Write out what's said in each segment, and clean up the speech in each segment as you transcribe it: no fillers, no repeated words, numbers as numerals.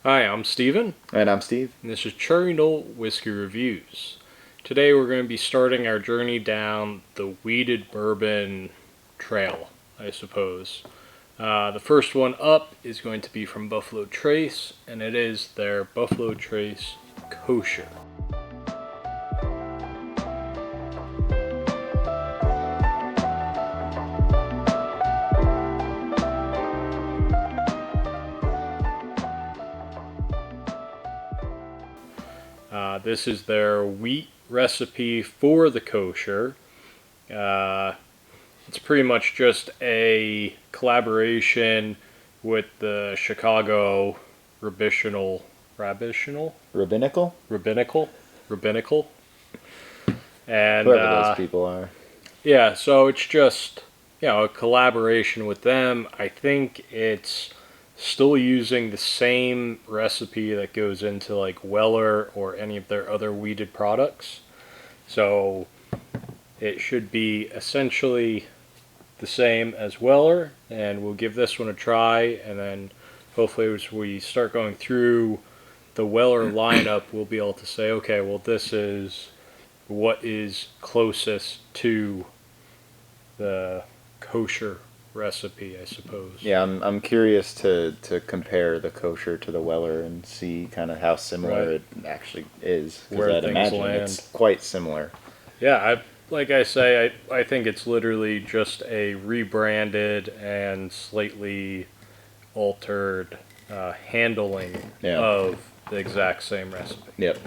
Hi, I'm Steven, And I'm Steve. and this is Cherry Knoll Whiskey Reviews. Today we're going to be starting our journey down the weeded bourbon trail, I suppose. The first one up is going to be from Buffalo Trace, and it is their Buffalo Trace Kosher. This is their wheat recipe for the kosher. Uh, it's pretty much just a collaboration with the Chicago rabbinical, Rabbinical? rabbinical, and Whoever those people are. yeah. So it's just a collaboration with them. I think it's still using the same recipe that goes into like Weller or any of their other weeded products. So it should be essentially the same as Weller, and we'll give this one a try, and then hopefully as we start going through the Weller lineup, we'll be able to say, okay, well, this is what is closest to the kosher recipe, I suppose. Yeah, I'm curious to compare the kosher to the Weller and see kind of how similar Right. it actually is. Where Because I'd things imagine land. it's quite similar. Yeah, like I say, I think it's literally just a rebranded and slightly altered handling Yeah. of the exact same recipe. Yep.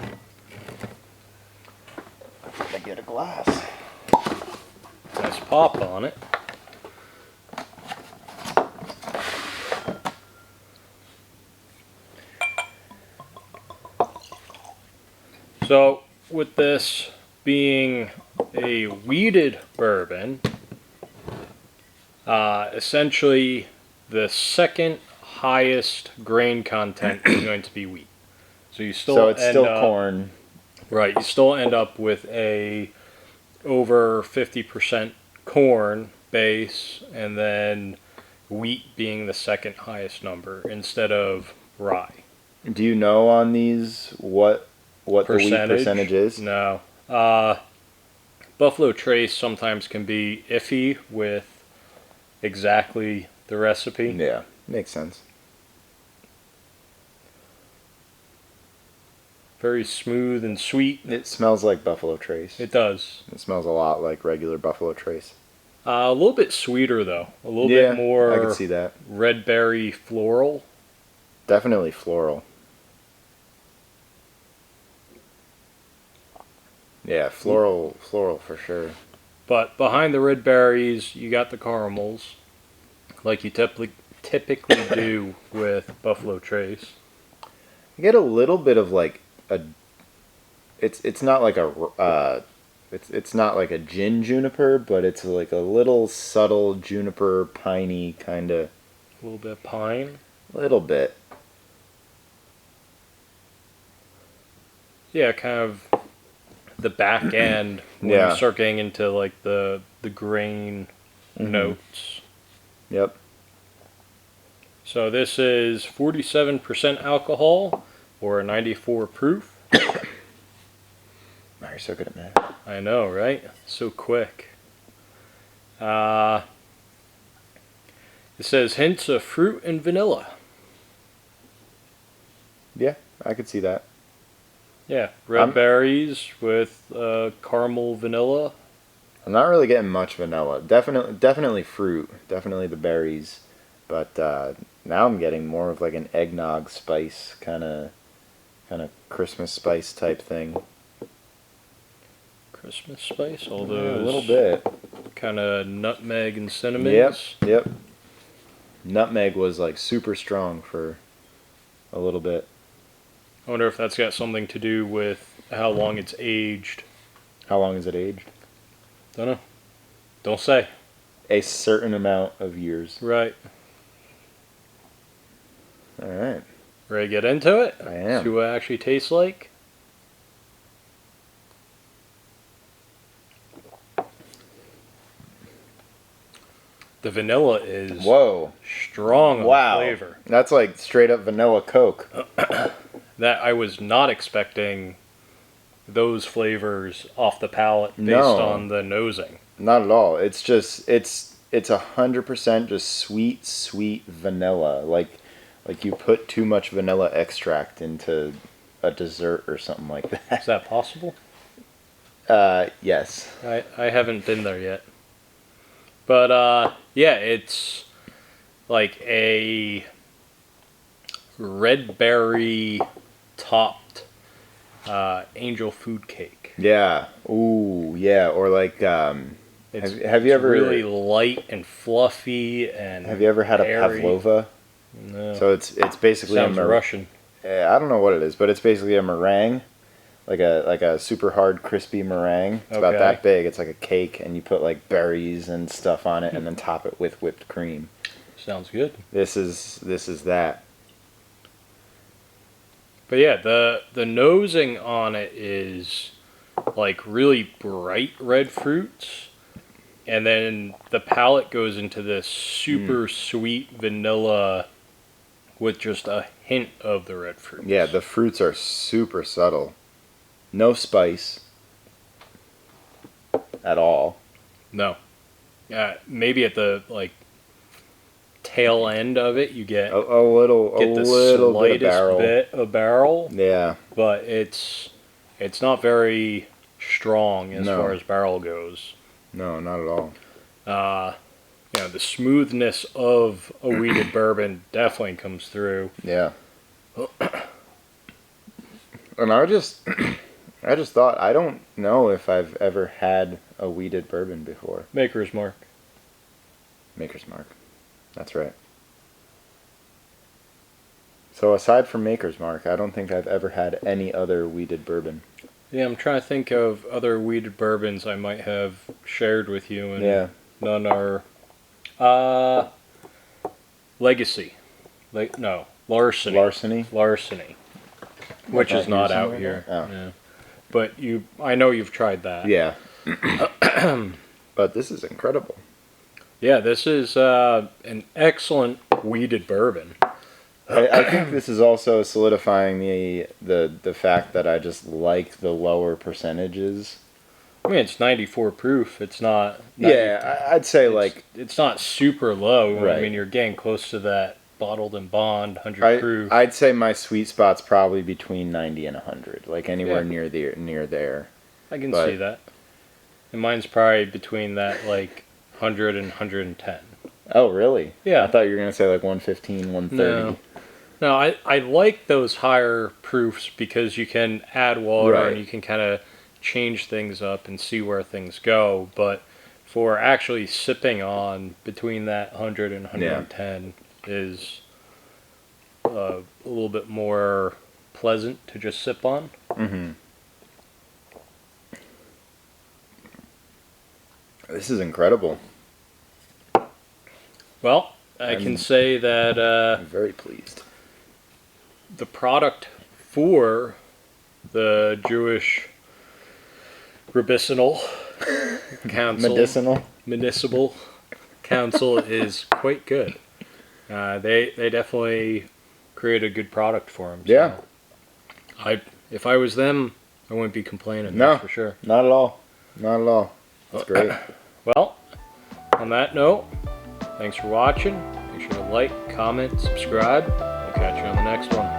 I get a glass. Nice pop on it. So, with this being a weeded bourbon, essentially the second highest grain content is going to be wheat. So you still So it's end still up, corn. right? You still end up with a over 50% corn base, and then wheat being the second highest number instead of rye. Do you know on these what the wheat percentage is? No. Buffalo Trace sometimes can be iffy with exactly the recipe. Yeah, makes sense. Very smooth and sweet. It smells like Buffalo Trace. It does. It smells a lot like regular Buffalo Trace. A little bit sweeter though. A little Yeah, bit more I can see that. red berry floral. Definitely floral. Yeah, floral for sure. But behind the red berries, you got the caramels, like you typically do with Buffalo Trace. You get a little bit of like a. It's not like a it's not like a gin juniper, but it's like a little subtle juniper piney kind of. A little bit of pine. Little bit. Yeah, kind of the back end when Yeah. you start getting into like the grain notes. Yep. So this is 47% alcohol or a 94 proof. Oh, you're so good at math. I know, right? So quick. It says hints of fruit and vanilla. Yeah, I could see that. Yeah, red berries with caramel vanilla. I'm not really getting much vanilla. Definitely fruit. Definitely the berries. But now I'm getting more of like an eggnog spice kind of Christmas spice type thing. Christmas spice, all Yeah, a those little bit. kind of nutmeg and cinnamon. Yep. Nutmeg was like super strong for a little bit. I wonder if that's got something to do with how long it's aged. How long is it aged? Don't know. Don't say. A certain amount of years. Right. All right. Ready to get into it? I am. See what it actually tastes like? the vanilla is Whoa. strong on Wow. flavor. That's like straight up vanilla Coke. That I was not expecting those flavors off the palate based No. on the nosing. Not at all. It's just it's 100% just sweet vanilla. Like you put too much vanilla extract into a dessert or something like that. Is that possible? Yes. I haven't been there yet. But yeah, it's like a red berry topped angel food cake. Yeah. Ooh, yeah. Or like It's, have you it's ever really light and fluffy and have you ever had airy. a pavlova? No. So it's basically Sounds Russian. I don't know what it is, but it's basically a meringue, like a super hard crispy meringue. It's about Okay. that big. It's like a cake, and you put like berries and stuff on it, and then top it with whipped cream. Sounds good. This is that. But yeah, the nosing on it is like really bright red fruits, and then the palate goes into this super sweet vanilla with just a hint of the red fruits. Yeah, the fruits are super subtle. No spice at all. No. Maybe at the like tail end of it you get A little the bit of slightest barrel. bit of barrel, Yeah. but it's not very strong as No. far as barrel goes. No, not at all. The smoothness of a wheated bourbon definitely comes through. Yeah. And I just thought, I don't know if I've ever had a wheated bourbon before. Maker's Mark. Maker's Mark. That's right. So aside from Maker's Mark, I don't think I've ever had any other wheated bourbon. Yeah, I'm trying to think of other wheated bourbons I might have shared with you, and Yeah. none are. Legacy. Larceny. Larceny? Which Not is not here out somewhere? here. Oh. Yeah. But I know you've tried that. Yeah. But this is incredible. Yeah, this is an excellent wheated bourbon. I think this is also solidifying the fact that I just like the lower percentages. I mean, it's 94 proof. It's not. Yeah, I'd say it's not super low. I Right. mean, you're getting close to that bottled and bond 100 proof. I'd say my sweet spot's probably between 90 and 100, like anywhere Yeah. near there. I can but- see that. And mine's probably between that like 100 and 110. Oh, really? Yeah. I thought you were going to say like 115, 130. No, I like those higher proofs because you can add water Right. and you can kind of change things up and see where things go. But for actually sipping on between that 100 and 110 is a little bit more pleasant to just sip on. Mm-hmm. This is incredible. Well, I can say that I'm very pleased. the product for the Jewish Rabbicinal Council, Municipal Council is quite good. They definitely create a good product for them. Yeah. If I was them, I wouldn't be complaining. No. That's for sure. Not at all. Not at all. That's great. Well, on that note, thanks for watching. Make sure to like, comment, subscribe. We'll catch you on the next one.